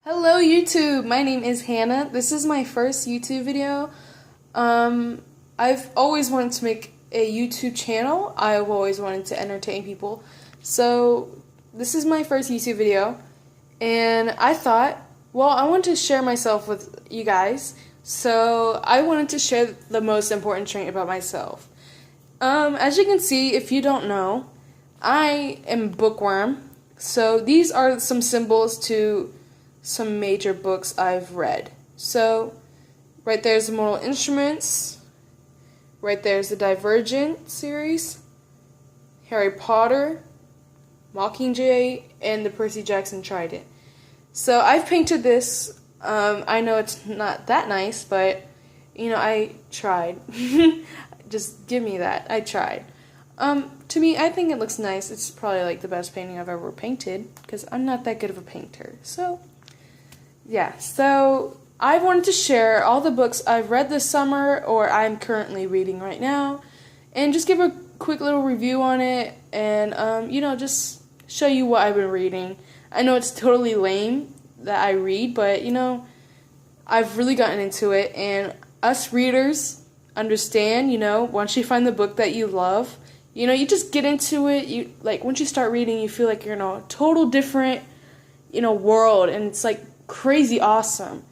Hello YouTube, my name is Hannah. This is my first YouTube video. I've always wanted to make a YouTube channel. I've always wanted to entertain people. So this is my first YouTube video. And I thought, well, I want to share myself with you guys. So I wanted to share the most important trait about myself. As you can see, if you don't know, I am a bookworm. So these are some symbols to some major books I've read. So right there's the Mortal Instruments, right there's the Divergent series, Harry Potter, Mockingjay, and the Percy Jackson Trident. So I've painted this. I know it's not that nice, but you know, I tried. Just give me that. I tried. To me, I think it looks nice. It's probably like the best painting I've ever painted because I'm not that good of a painter. So yeah, so I wanted to share all the books I've read this summer or I'm currently reading right now and just give a quick little review on it and, you know, just show you what I've been reading. I know it's totally lame that I read, but, you know, I've really gotten into it, and us readers understand, you know, once you find the book that you love, you know, you just get into it. You like, once you start reading, you feel like you're in a total different, you know, world, and it's like crazy awesome.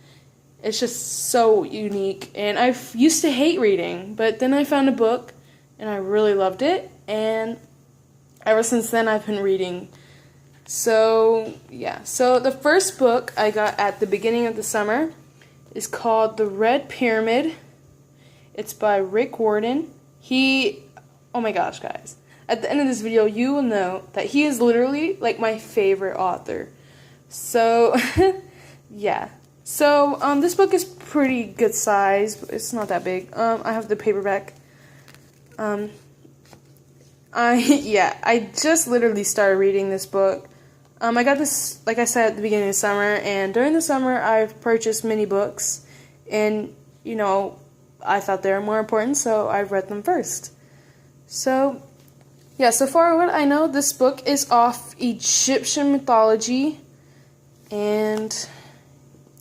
It's just so unique, and I used to hate reading, but then I found a book and I really loved it, and ever since then I've been reading. So yeah, so the first book I got at the beginning of the summer is called The Red Pyramid. It's by Rick Warden. Oh my gosh, guys, at the end of this video you will know that he is literally like my favorite author. So yeah, so this book is pretty good size. It's not that big. I have the paperback. I just literally started reading this book. I got this, like I said, at the beginning of summer, and during the summer I've purchased many books, and you know, I thought they were more important, so I've read them first. So yeah, so far what I know, this book is off Egyptian mythology, and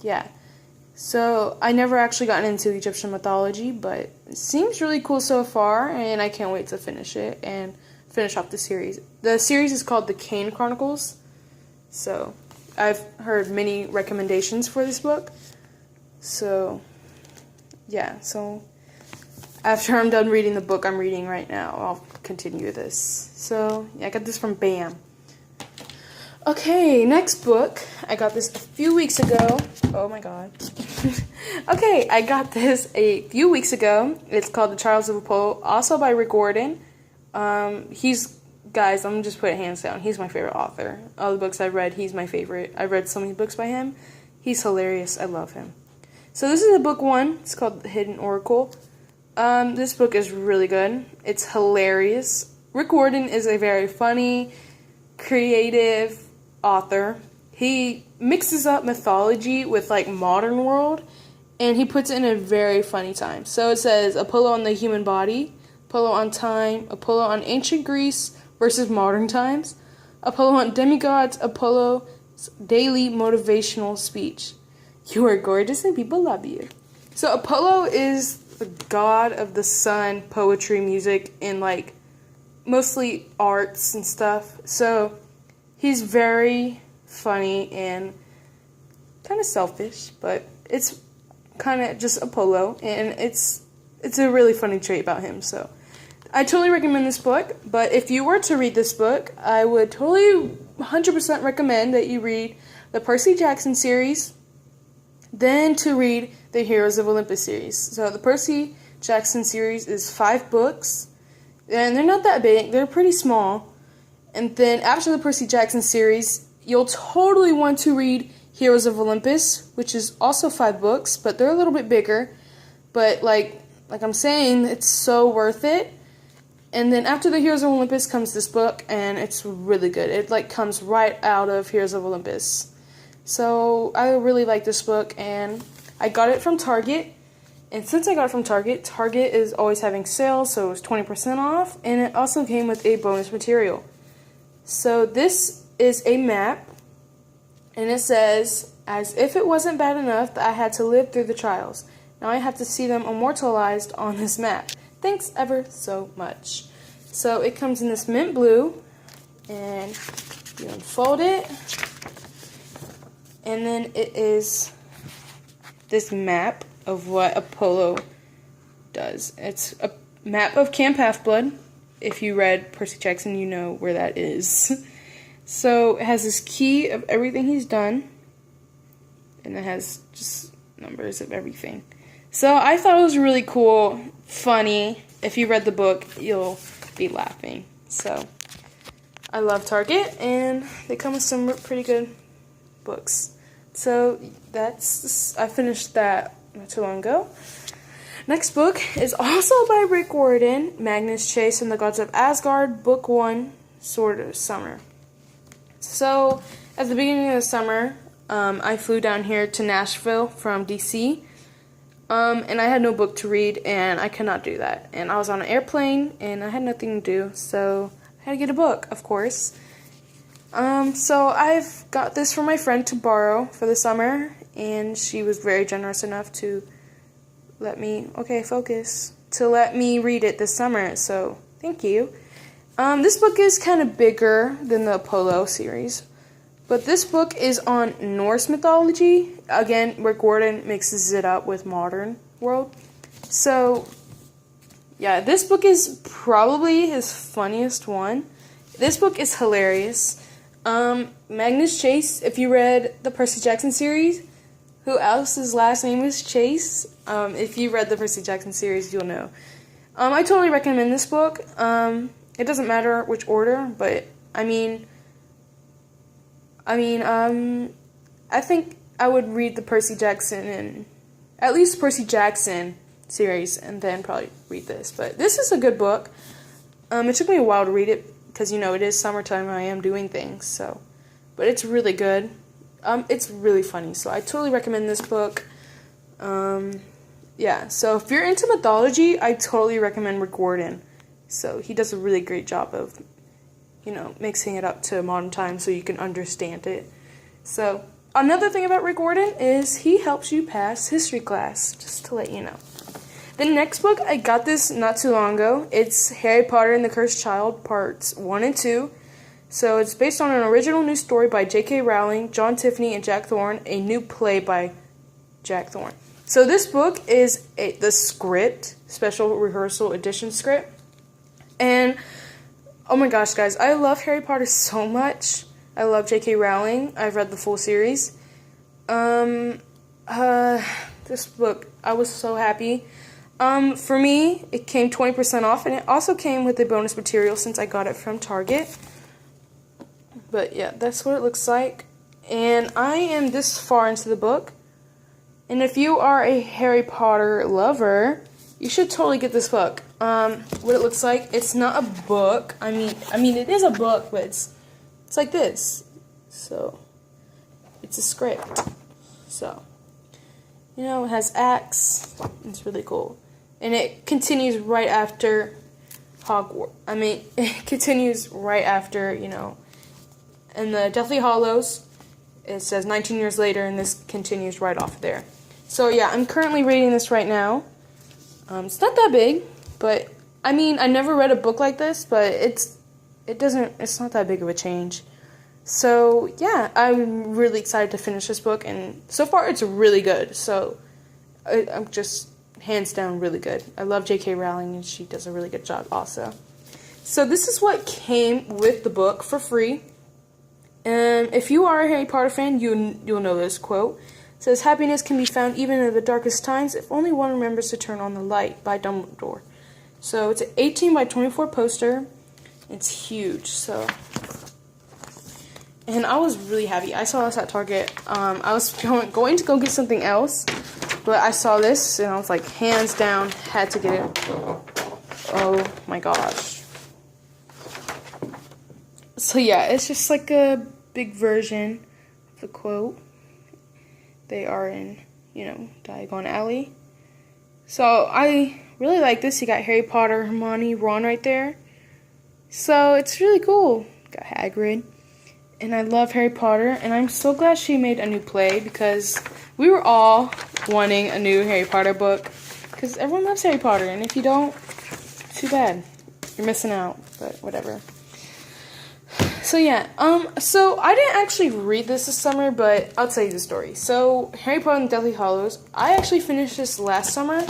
yeah, so I never actually gotten into Egyptian mythology, but it seems really cool so far, and I can't wait to finish it and finish off the series. The series is called the Kane Chronicles, so I've heard many recommendations for this book. So yeah, so after I'm done reading the book I'm reading right now, I'll continue this. So yeah, I got this from BAM. Okay, next book. I got this a few weeks ago. Oh my god. Okay, I got this a few weeks ago. It's called The Trials of Apollo, also by Rick Warden. Guys, I'm just put it hands down, he's my favorite author. All the books I've read, he's my favorite. I've read so many books by him. He's hilarious. I love him. So this is the book 1. It's called The Hidden Oracle. This book is really good. It's hilarious. Rick Warden is a very funny, creative author. He mixes up mythology with like modern world, and he puts it in a very funny time. So it says Apollo on the human body, Apollo on time, Apollo on ancient Greece versus modern times, Apollo on demigods, Apollo's daily motivational speech. You are gorgeous and people love you. So Apollo is the god of the sun, poetry, music, and like mostly arts and stuff. So he's very funny and kind of selfish, but it's kind of just Apollo, and it's a really funny trait about him. So I totally recommend this book, but if you were to read this book, I would totally 100% recommend that you read the Percy Jackson series, then to read the Heroes of Olympus series. So the Percy Jackson series is 5 books, and they're not that big, they're pretty small. And then after the Percy Jackson series, you'll totally want to read Heroes of Olympus, which is also 5 books, but they're a little bit bigger. But like I'm saying, it's so worth it. And then after the Heroes of Olympus comes this book, and it's really good. It like comes right out of Heroes of Olympus. So I really like this book, and I got it from Target. And since I got it from Target, Target is always having sales, so it was 20% off, and it also came with a bonus material. So this is a map, and it says As if it wasn't bad enough that I had to live through the trials. Now I have to see them immortalized on this map. Thanks ever so much. So it comes in this mint blue, and you unfold it, and then it is this map of what Apollo does. It's a map of Camp Half-Blood. If you read Percy Jackson, you know where that is. So it has this key of everything he's done, and it has just numbers of everything. So I thought it was really cool, funny. If you read the book, you'll be laughing. So I love Target, and they come with some pretty good books. So I finished that not too long ago. Next book is also by Rick Riordan, Magnus Chase and the Gods of Asgard, Book 1, Sword of Summer. So at the beginning of the summer, I flew down here to Nashville from DC, and I had no book to read, and I could not do that. And I was on an airplane, and I had nothing to do, so I had to get a book, of course. So I've got this for my friend to borrow for the summer, and she was very generous enough to let me read it this summer, so thank you. This book is kind of bigger than the Apollo series, but this book is on Norse mythology. Again, Rick Riordan mixes it up with modern world. So, yeah, this book is probably his funniest one. This book is hilarious. Magnus Chase, if you read the Percy Jackson series, who else's last name is Chase? If you read the Percy Jackson series, you'll know. I totally recommend this book. It doesn't matter which order, but I think I would read the Percy Jackson series, and then probably read this. But this is a good book. It took me a while to read it because it is summertime and I am doing things. So, but it's really good. It's really funny. So I totally recommend this book. Yeah. So if you're into mythology, I totally recommend Rick Riordan. So he does a really great job of, mixing it up to modern times so you can understand it. So another thing about Rick Riordan is he helps you pass history class, just to let you know. The next book, I got this not too long ago. It's Harry Potter and the Cursed Child, parts 1 and 2. So it's based on an original new story by J.K. Rowling, John Tiffany, and Jack Thorne, a new play by Jack Thorne. So this book is the script, special rehearsal edition script. And, oh my gosh, guys, I love Harry Potter so much. I love J.K. Rowling. I've read the full series. This book, I was so happy. For me, it came 20% off, and it also came with the bonus material since I got it from Target. But yeah, that's what it looks like. And I am this far into the book. And if you are a Harry Potter lover, you should totally get this book. What it looks like, it's not a book. I mean it is a book, but it's like this. So, it's a script. So, it has acts. It's really cool. And it continues right after Hogwarts. It continues right after, in the Deathly Hallows, it says 19 years later, and this continues right off there. So, yeah, I'm currently reading this right now. It's not that big, but, I never read a book like this, but it's not that big of a change. So, yeah, I'm really excited to finish this book, and so far it's really good. So, I'm just hands down really good. I love J.K. Rowling, and she does a really good job also. So, this is what came with the book for free. If you are a Harry Potter fan, you'll know this quote. It says, "Happiness can be found even in the darkest times if only one remembers to turn on the light," by Dumbledore. So it's an 18 by 24 poster. It's huge. So, and I was really happy. I saw this at Target. I was going to go get something else, but I saw this and I was like, hands down, had to get it. Oh my gosh. So yeah, it's just like a big version of the quote. They are in, Diagon Alley. So I really like this. You got Harry Potter, Hermione, Ron right there. So it's really cool. Got Hagrid. and I love Harry Potter, and I'm so glad she made a new play because we were all wanting a new Harry Potter book because everyone loves Harry Potter, and if you don't, too bad. You're missing out, but whatever. So yeah, so I didn't actually read this summer, but I'll tell you the story. So Harry Potter and the Deathly Hallows, I actually finished this last summer.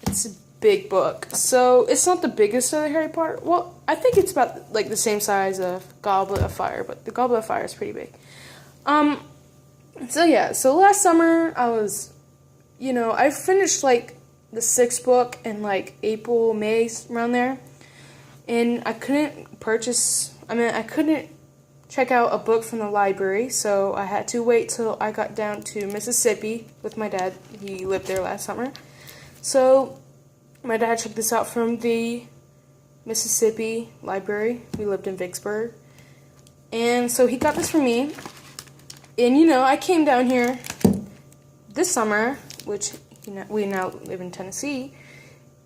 It's a big book. So it's not the biggest of the Harry Potter. Well, I think it's about like the same size of Goblet of Fire, but the Goblet of Fire is pretty big. So yeah, so last summer I was, I finished like the 6th book in like April, May, around there. And I couldn't check out a book from the library, so I had to wait till I got down to Mississippi with my dad. He lived there last summer. So my dad checked this out from the Mississippi library. We lived in Vicksburg. And so he got this for me. And, I came down here this summer, which, we now live in Tennessee.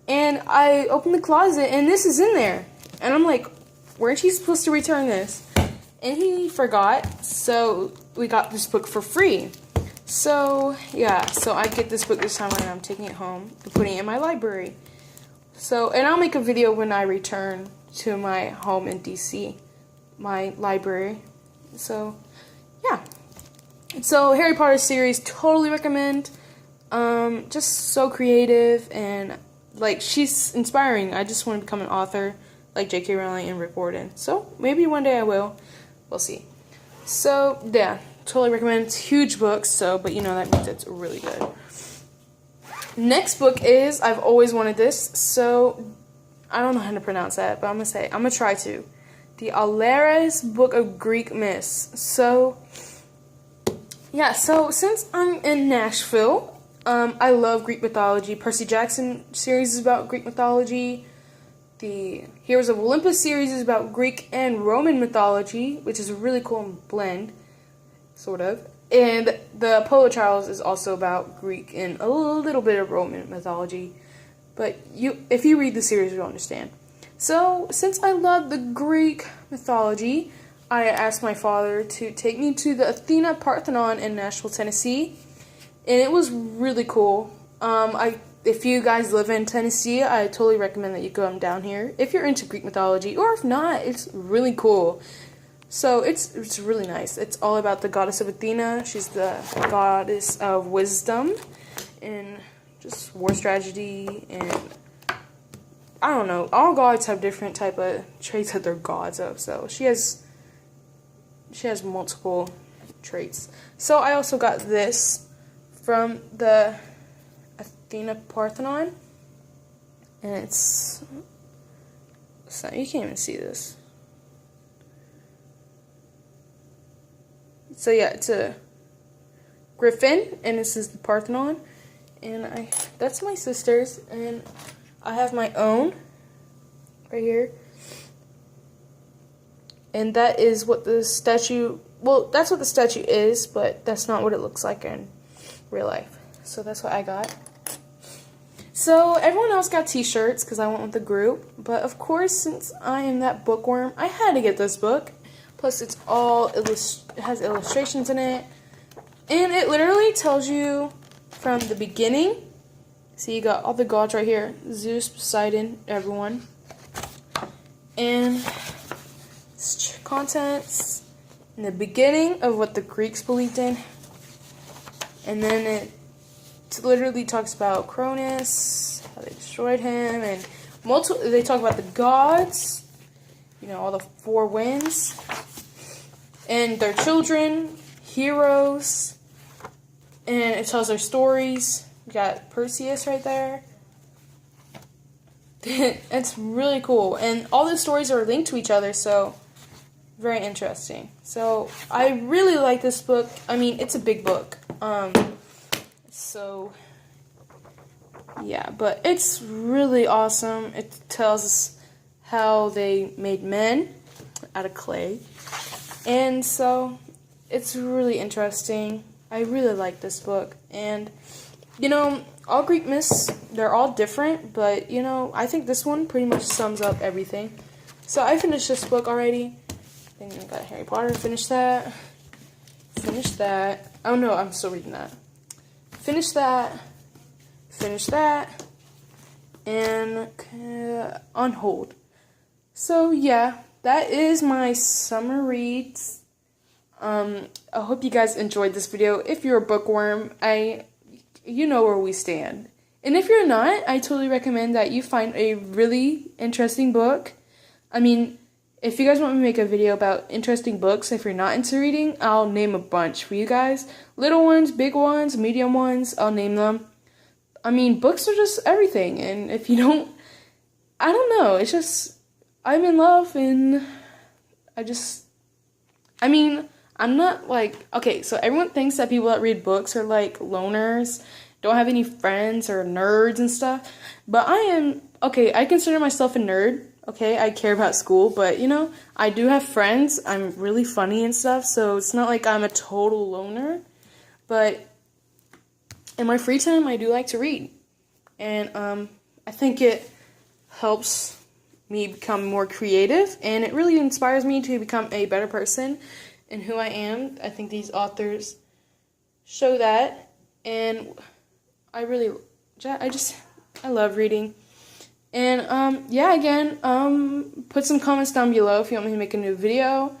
And I opened the closet, and this is in there. And I'm like, weren't you supposed to return this? And he forgot, so we got this book for free. So, yeah, so I get this book this time, and I'm taking it home and putting it in my library. So, and I'll make a video when I return to my home in DC, my library. So, yeah. So, Harry Potter series, totally recommend. Just so creative, and like, she's inspiring. I just want to become an author like J.K. Rowling and Rick Riordan. So maybe one day I will. We'll see. So yeah, totally recommend. It's huge books. But that means it's really good. Next book is I've always wanted this. So I don't know how to pronounce that, but I'm gonna try to. The Aulaires Book of Greek Myths. So yeah. So since I'm in Nashville. I love Greek mythology. Percy Jackson series is about Greek mythology. The Heroes of Olympus series is about Greek and Roman mythology, which is a really cool blend, sort of. And the Apollo Trials is also about Greek and a little bit of Roman mythology. But if you read the series, you'll understand. So, since I love the Greek mythology, I asked my father to take me to the Athena Parthenon in Nashville, Tennessee. And it was really cool. If you guys live in Tennessee, I totally recommend that you come down here. If you're into Greek mythology, or if not, it's really cool. So it's really nice. It's all about the goddess of Athena. She's the goddess of wisdom and just war strategy, and I don't know. All gods have different type of traits that they're gods of. So she has multiple traits. So I also got this from the Athena Parthenon, and it's not, you can't even see this. So yeah, it's a griffin, and this is the Parthenon, and that's my sister's, and I have my own right here, and that is what the statue. Well, that's what the statue is, but that's not what it looks like in real life. So that's what I got. So everyone else got t-shirts because I went with the group. But of course, since I am that bookworm, I had to get this book. Plus, it has illustrations in it. And it literally tells you from the beginning. See, you got all the gods right here. Zeus, Poseidon, everyone. And contents in the beginning of what the Greeks believed in. And then it literally talks about Cronus, how they destroyed him, and they talk about the gods, all the 4 winds, and their children, heroes, and it tells their stories. You got Perseus right there. It's really cool, and all the stories are linked to each other, so very interesting. So I really like this book. I mean, it's a big book. So yeah, but it's really awesome. It tells us how they made men out of clay. And so it's really interesting. I really like this book. And all Greek myths, they're all different, but I think this one pretty much sums up everything. So I finished this book already. Then I got Harry Potter. Finish that. Finish that. Oh no, I'm still reading that. Finish that. Finish that. And on hold. So yeah, that is my summer reads. I hope you guys enjoyed this video. If you're a bookworm, you know where we stand. And if you're not, I totally recommend that you find a really interesting book. I mean, if you guys want me to make a video about interesting books, if you're not into reading, I'll name a bunch for you guys. Little ones, big ones, medium ones, I'll name them. I mean, books are just everything. And if you don't, I don't know. It's just, I'm in love and I'm not like, okay, so everyone thinks that people that read books are like loners, don't have any friends or nerds and stuff. But I consider myself a nerd. Okay, I care about school, but, you know, I do have friends. I'm really funny and stuff, so it's not like I'm a total loner. But in my free time, I do like to read. And I think it helps me become more creative, and it really inspires me to become a better person in who I am. I think these authors show that, and I love reading. And, yeah, again, put some comments down below if you want me to make a new video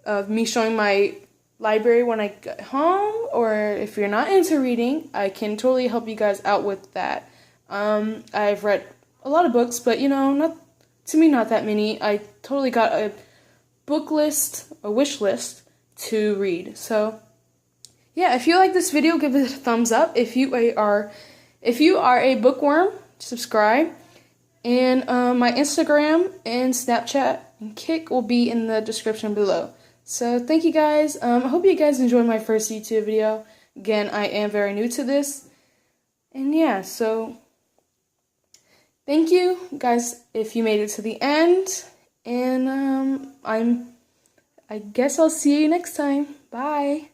of me showing my library when I get home, or if you're not into reading, I can totally help you guys out with that. I've read a lot of books, but, you know, not that many. I totally got a book list, a wish list to read. So, yeah, if you like this video, give it a thumbs up. If you are a bookworm, subscribe. And my Instagram and Snapchat and Kik will be in the description below. So thank you guys. I hope you guys enjoyed my first YouTube video. Again, I am very new to this. And yeah, so thank you guys if you made it to the end. And I guess I'll see you next time. Bye.